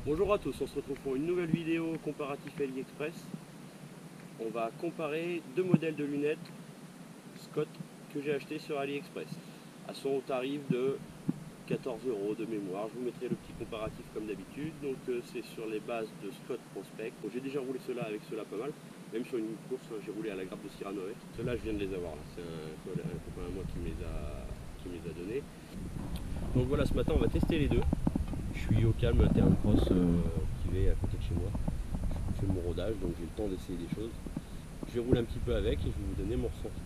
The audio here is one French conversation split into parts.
Bonjour à tous, on se retrouve pour une nouvelle vidéo comparatif AliExpress. On va comparer deux modèles de lunettes Scott que j'ai acheté sur AliExpress. Elles sont au tarif de 14 € de mémoire. Je vous mettrai le petit comparatif comme d'habitude. Donc c'est sur les bases de Scott Prospect. Bon, j'ai déjà roulé cela avec cela pas mal. Même sur une course, j'ai roulé à la grappe de Cyrano avec. Ceux-là, je viens de les avoir. C'est un copain à moi qui me les a donnés. Donc voilà, ce matin, on va tester les deux. Je suis au calme, un terrain de cross qui est à côté de chez moi. Je fais mon rodage, donc j'ai le temps d'essayer des choses. Je vais rouler un petit peu avec et je vais vous donner mon ressenti.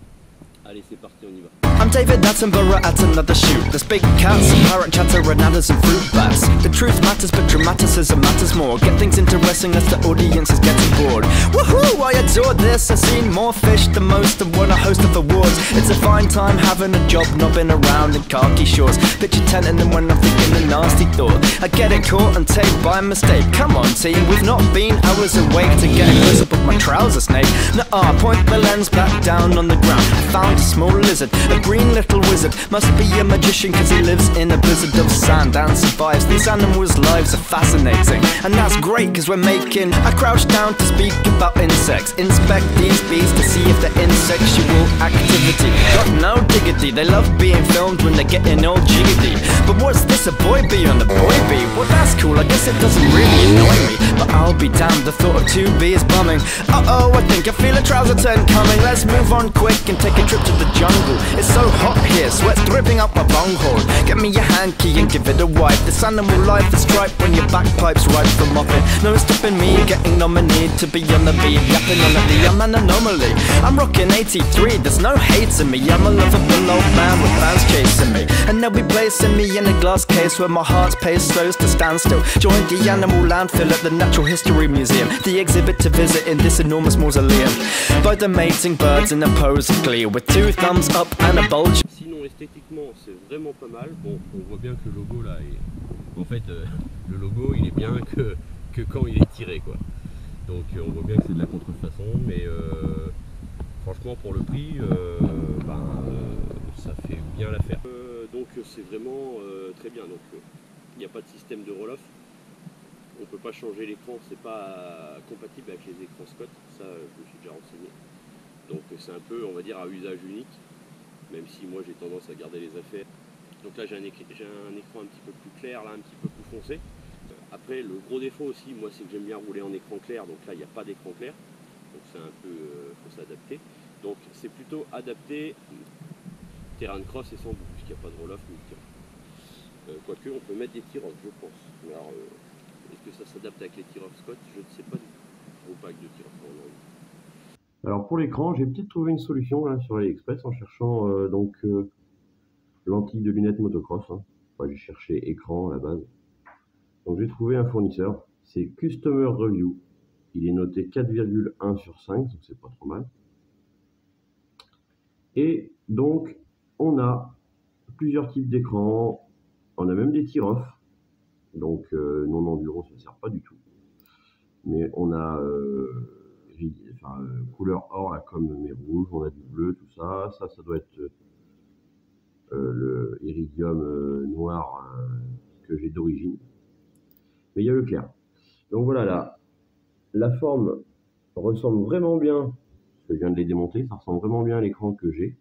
Allez, c'est parti, on y va. I'm David Attenborough at another shoot. There's big cats and parrot chatter and adders and fruit bats. The truth matters, but dramaticism matters more. Get things interesting as the audience is getting bored. Woohoo! I adore this. I've seen more fish than most and won a host of awards. It's a fine time having a job, knobbing around in khaki shorts. Picture tenting them when I'm thinking a nasty thought. I get it caught and take by mistake. Come on, team, we've not been hours awake to get close up with my trousers snake. Nuh-uh, point the lens back down on the ground. I found a small lizard, a green little wizard. Must be a magician cause he lives in a blizzard of sand and survives. These animals' lives are fascinating, and that's great cause we're making. I crouch down to speak about insects. Inspect these bees to see if they're in sexual activity. Got no diggity, they love being filmed when they're getting all jiggity. But what's this, a boy bee on the boy bee? Well that's cool, I guess it doesn't really annoy me. But I'll be damned, the thought of two bees bumming. Uh-oh, I think I feel a trouser turn coming. Let's move on quick and take a trip to the jungle. It's so hot here, sweat's dripping up my bunghole. Get me a hanky and give it a wipe. This animal life is striped when your bagpipe's ripe for mopping. No stopping me getting nominated to be on the beat. Yapping on the I'm an anomaly. I'm rocking 83, there's no hate in me. I'm a lovable old man with fans chasing me. And they'll be placing me in a glass case where my heart's pace slows to stand still. Join the animal landfill at the Natural History Museum. The exhibit to visit in this enormous mausoleum. By the mating birds in a pose of glee with two thumbs up and a bulge. Sinon esthétiquement c'est vraiment pas mal. Bon, on voit bien que le logo là est... En fait le logo il est bien que quand il est tiré quoi. Donc on voit bien que c'est de la contrefaçon, mais franchement pour le prix ça fait bien l'affaire. Donc c'est vraiment très bien. Donc il n'y a pas de système de roll-off. On ne peut pas changer l'écran, c'est pas compatible avec les écrans Scott, ça je me suis déjà renseigné. Donc c'est un peu, on va dire, à usage unique, même si moi j'ai tendance à garder les affaires. Donc là j'ai un écran un petit peu plus clair, là un petit peu plus foncé. Après le gros défaut aussi, moi c'est que j'aime bien rouler en écran clair, donc là il n'y a pas d'écran clair. Donc c'est un peu, faut s'adapter. Donc c'est plutôt adapté terrain de cross et sans bout, puisqu'il n'y a pas de roll-off ni de tir. Quoique on peut mettre des tirs-off, je pense. Mais alors, est-ce que ça s'adapte avec les tirs-off Scott? Je ne sais pas du tout. Je ne vois pas avec de tirs-off en Android. Alors pour l'écran, j'ai peut-être trouvé une solution là, sur AliExpress en cherchant lentilles de lunettes motocross. Hein. Enfin, j'ai cherché écran à la base. Donc j'ai trouvé un fournisseur, c'est Customer Review. Il est noté 4,1 sur 5, donc c'est pas trop mal. Et donc on a plusieurs types d'écrans, on a même des tir-off. Donc non enduro, ça ne sert pas du tout. Mais on a couleur or là, comme mes rouges, on a du bleu, tout ça. Ça doit être le iridium noir que j'ai d'origine. Mais il y a le clair. Donc voilà, là, la forme ressemble vraiment bien, parce que je viens de les démonter, ça ressemble vraiment bien à l'écran que j'ai.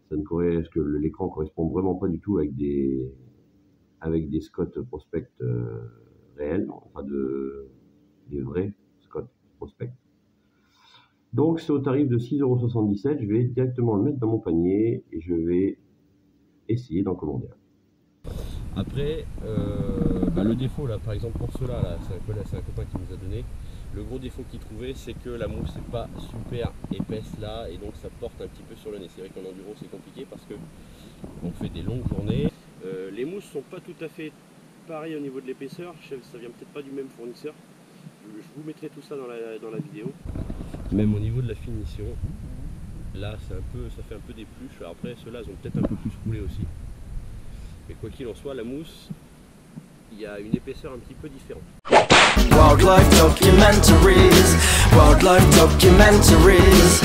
Parce que l'écran correspond vraiment pas du tout avec des Scott Prospect réels, enfin des vrais Scott Prospect. Donc c'est au tarif de 6,77 €. Je vais directement le mettre dans mon panier et je vais essayer d'en commander un. Après, le défaut là, par exemple pour ceux-là, là, c'est un copain qui nous a donné. Le gros défaut qu'il trouvait, c'est que la mousse n'est pas super épaisse là, et donc ça porte un petit peu sur le nez. C'est vrai qu'en enduro c'est compliqué parce que on fait des longues journées. Les mousses sont pas tout à fait pareilles au niveau de l'épaisseur. Ça vient peut-être pas du même fournisseur. Je vous mettrai tout ça dans la vidéo. Même au niveau de la finition, là ça fait un peu des pluches. Alors après ceux-là ils ont peut-être un peu plus coulé aussi. Mais quoi qu'il en soit, la mousse, il y a une épaisseur un petit peu différente. Wildlife documentaries, wildlife documentaries.